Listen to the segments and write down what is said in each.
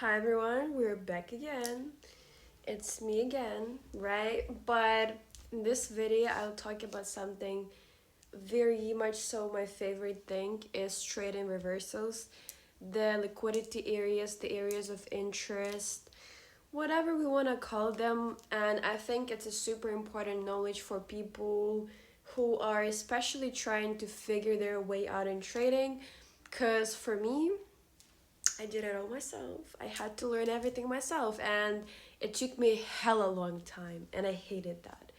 Hi everyone, we're back again. It's me again, right? But in this video, I'll talk about something very much so my favorite thing is trading reversals, the liquidity areas, the areas of interest, whatever we want to call them. And I think it's a super important knowledge for people who are especially trying to figure their way out in trading. Because for me, I did it all myself. I had to learn everything myself, and it took me a hella long time, and I hated that.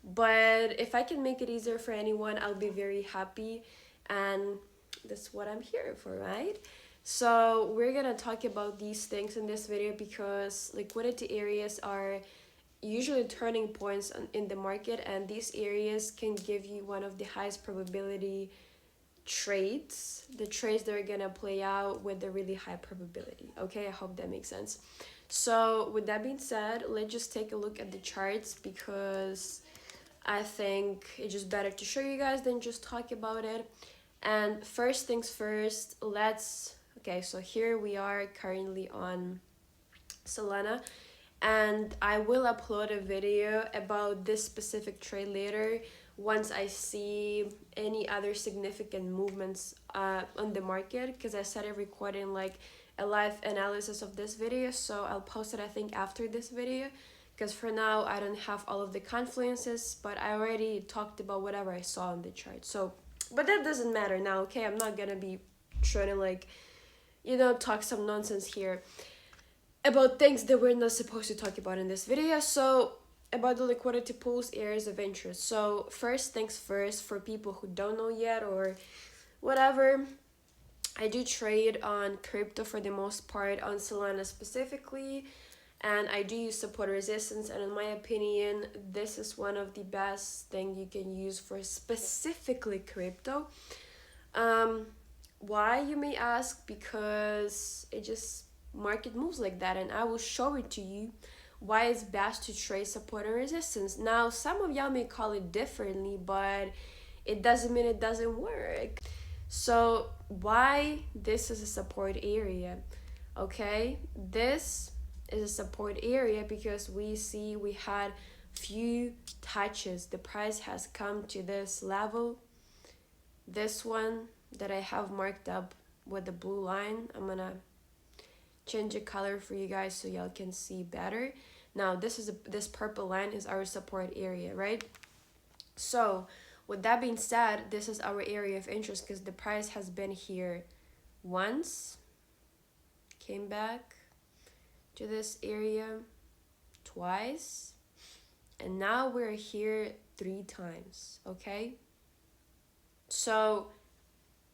But if I can make it easier for anyone, I'll be very happy, and that's what I'm here for, right? So we're gonna talk about these things in this video because liquidity areas are usually turning points in the market, and these areas can give you one of the highest probability traits, the traits that are gonna play out with a really high probability. Okay, I hope that makes sense. So with that being said, let's just take a look at the charts because I think it's just better to show you guys than just talk about it. And first things first, okay, so here we are currently on Solana, and I will upload a video about this specific trade later once I see any other significant movements on the market, because I started recording like a live analysis of this video, so I'll post it I think after this video, because for now I don't have all of the confluences, but I already talked about whatever I saw on the chart. So but that doesn't matter now, okay? I'm not gonna be trying to like talk some nonsense here about things that we're not supposed to talk about in this video. So about the liquidity pools, areas of interest. So first things first, for people who don't know yet or whatever, I do trade on crypto for the most part, on Solana specifically, and I do use support resistance, and in my opinion this is one of the best thing you can use for specifically crypto. um why, you may ask? Because it just market moves like that, and I will show it to you why it's best to trade support and resistance. Now some of y'all may call it differently, but it doesn't mean it doesn't work. So why this is a support area? Okay, this is a support area because we had few touches. The price has come to this level, this one that I have marked up with the blue line. I'm gonna change the color for you guys so y'all can see better. Now this purple line is our support area, right? So with that being said, this is our area of interest because the price has been here once, came back to this area twice, and now we're here 3 times. Okay, so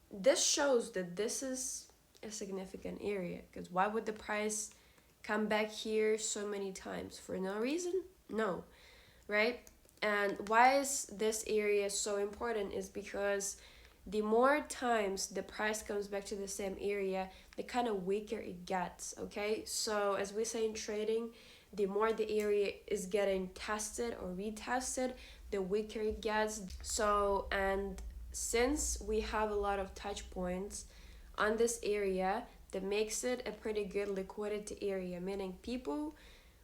this shows that this is a significant area, because why would the price come back here so many times? For no reason? No, right? And why is this area so important is because the more times the price comes back to the same area, the kind of weaker it gets. Okay, so as we say in trading, the more the area is getting tested or retested, the weaker it gets. So, and since we have a lot of touch points on this area, that makes it a pretty good liquidity area, meaning people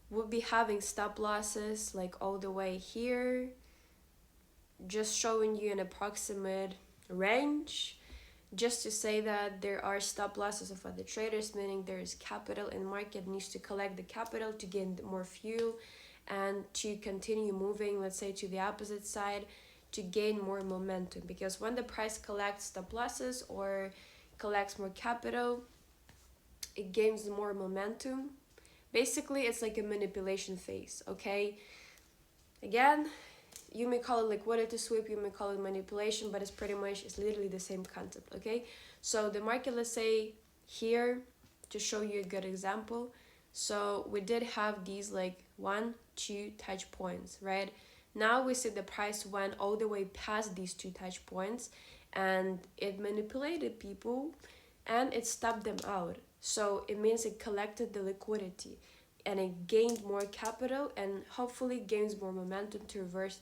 will be having stop losses like all the way here, just showing you an approximate range, just to say that there are stop losses of other traders, meaning there is capital in market needs to collect the capital to gain more fuel and to continue moving, let's say, to the opposite side, to gain more momentum. Because when the price collects stop losses or collects more capital, it gains more momentum. Basically it's like a manipulation phase. Okay, again, you may call it liquidity sweep, you may call it manipulation, but it's literally the same concept. Okay, so the market, let's say here, to show you a good example, so we did have these like 1-2 touch points, right? Now we see the price went all the way past these 2 touch points, and it manipulated people and it stopped them out. So it means it collected the liquidity and it gained more capital and hopefully gains more momentum to reverse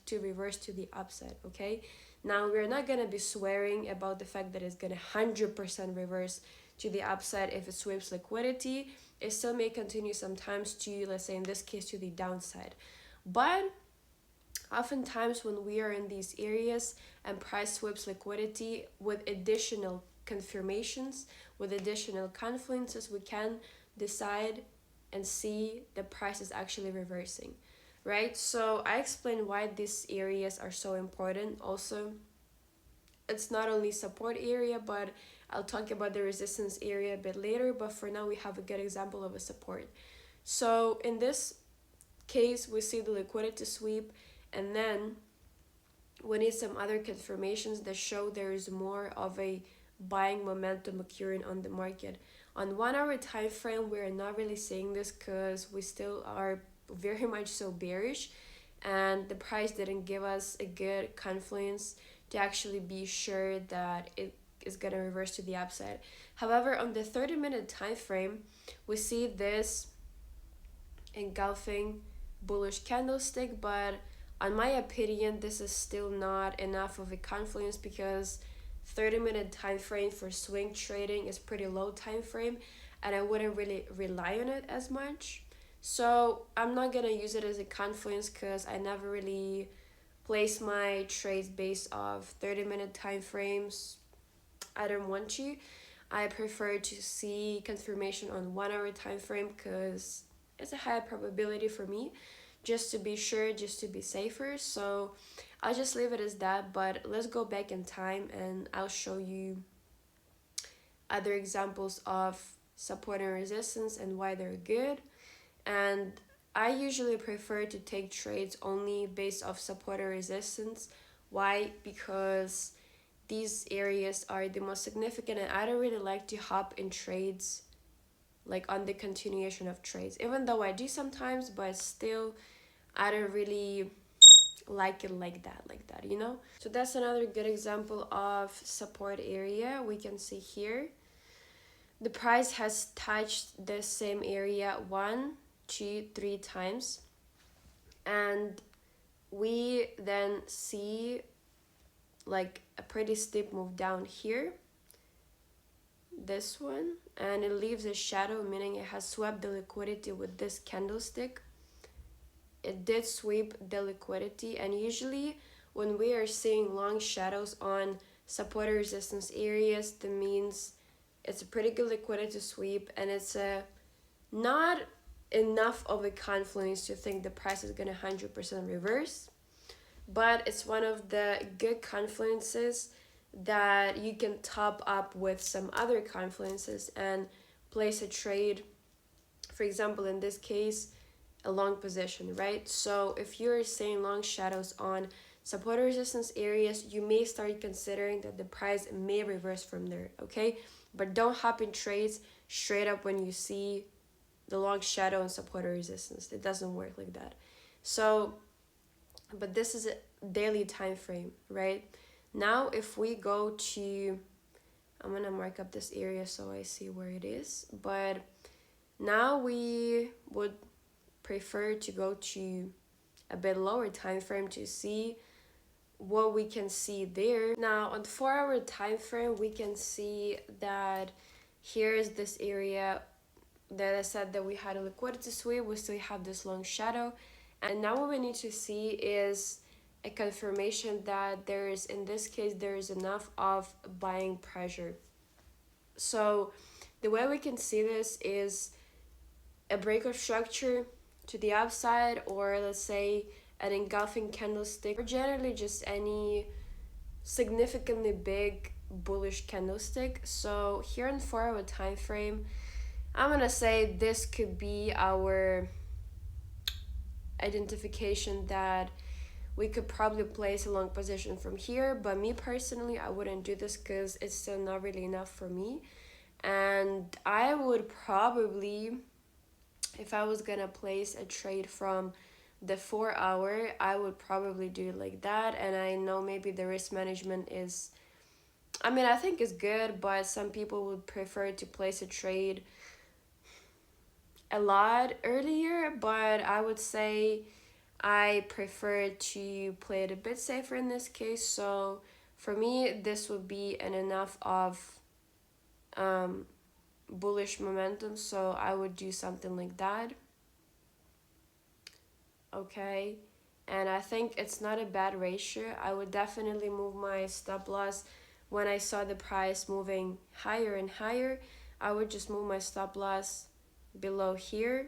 to the upside. Okay, now we're not gonna be swearing about the fact that it's gonna 100% reverse to the upside if it sweeps liquidity, it still may continue sometimes to, let's say in this case, to the downside. But oftentimes when we are in these areas and price sweeps liquidity with additional confirmations, with additional confluences, we can decide and see the price is actually reversing, right? So I explained why these areas are so important. Also, it's not only support area, but I'll talk about the resistance area a bit later. But for now, we have a good example of a support. So in this case, we see the liquidity sweep, and then we need some other confirmations that show there is more of a buying momentum occurring on the market. On 1 hour time frame, we're not really seeing this because we still are very much so bearish, and the price didn't give us a good confluence to actually be sure that it is going to reverse to the upside. However, on the 30-minute time frame, we see this engulfing bullish candlestick, but in my opinion, this is still not enough of a confluence because 30-minute time frame for swing trading is pretty low time frame, and I wouldn't really rely on it as much. So I'm not gonna use it as a confluence because I never really place my trades based off 30-minute time frames. I don't want to. I prefer to see confirmation on 1 hour time frame because it's a higher probability for me, just to be sure, just to be safer. So I'll just leave it as that. But let's go back in time and I'll show you other examples of support and resistance and why they're good. And I usually prefer to take trades only based off support or resistance. Why? Because these areas are the most significant, and I don't really like to hop in trades like on the continuation of trades, even though I do sometimes, but still I don't really like it like that, you know. So that's another good example of support area. We can see here the price has touched the same area 1, 2, 3 times, and we then see like a pretty steep move down here, this one, and it leaves a shadow, meaning it has swept the liquidity with this candlestick. It did sweep the liquidity, and usually when we are seeing long shadows on support or resistance areas, that means it's a pretty good liquidity sweep, and it's a not enough of a confluence to think the price is going to 100% reverse, but it's one of the good confluences that you can top up with some other confluences and place a trade. For example, in this case, a long position, right? So if you're seeing long shadows on support or resistance areas, you may start considering that the price may reverse from there, okay? But don't hop in trades straight up when you see the long shadow and support or resistance. It doesn't work like that. So, but this is a daily time frame, right? Now, if we go to, I'm gonna mark up this area so I see where it is, but now we would prefer to go to a bit lower time frame to see what we can see there. Now, on the 4-hour time frame, we can see that here is this area that I said that we had a liquidity sweep. We still have this long shadow, and now what we need to see is a confirmation that there is, in this case, there is enough of buying pressure. So the way we can see this is a break of structure to the upside, or let's say an engulfing candlestick, or generally just any significantly big bullish candlestick. So here in 4-hour time frame, I'm gonna say this could be our identification that we could probably place a long position from here, but me personally, I wouldn't do this because it's still not really enough for me. And I would probably, if I was gonna place a trade from the 4-hour, I would probably do it like that. And I know maybe the risk management is, I mean, I think it's good, but some people would prefer to place a trade a lot earlier, but I would say I prefer to play it a bit safer in this case. So for me, this would be an enough of bullish momentum, so I would do something like that. Okay, and I think it's not a bad ratio. I would definitely move my stop loss when I saw the price moving higher and higher. I would just move my stop loss below here.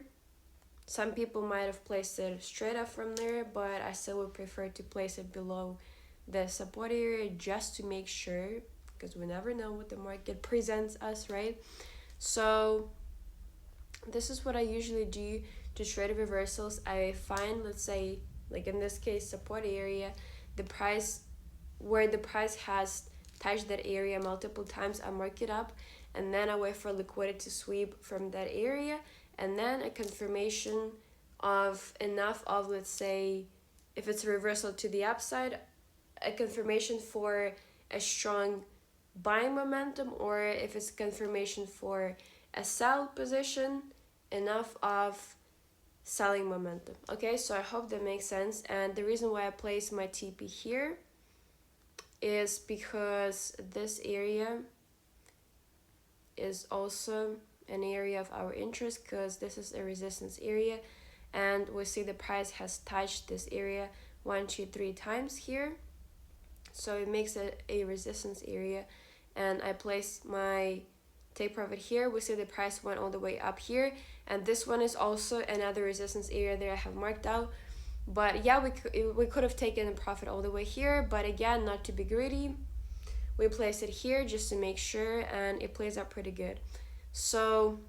Some people might have placed it straight up from there, but I still would prefer to place it below the support area just to make sure, because we never know what the market presents us, right? So this is what I usually do to trade reversals. I find, let's say, like in this case, support area, the price, where the price has touched that area multiple times, I mark it up, and then I wait for liquidity to sweep from that area, and then a confirmation of enough of, let's say, if it's a reversal to the upside, a confirmation for a strong buying momentum, or if it's confirmation for a sell position, enough of selling momentum. Okay, so I hope that makes sense. And the reason why I place my TP here is because this area is also an area of our interest, because this is a resistance area, and we see the price has touched this area 1, 2, 3 times here, so it makes it a resistance area. And I place my take profit here. We see the price went all the way up here, and this one is also another resistance area that I have marked out. But yeah, we could have taken a profit all the way here, but again, not to be greedy, we place it here just to make sure, and it plays out pretty good. So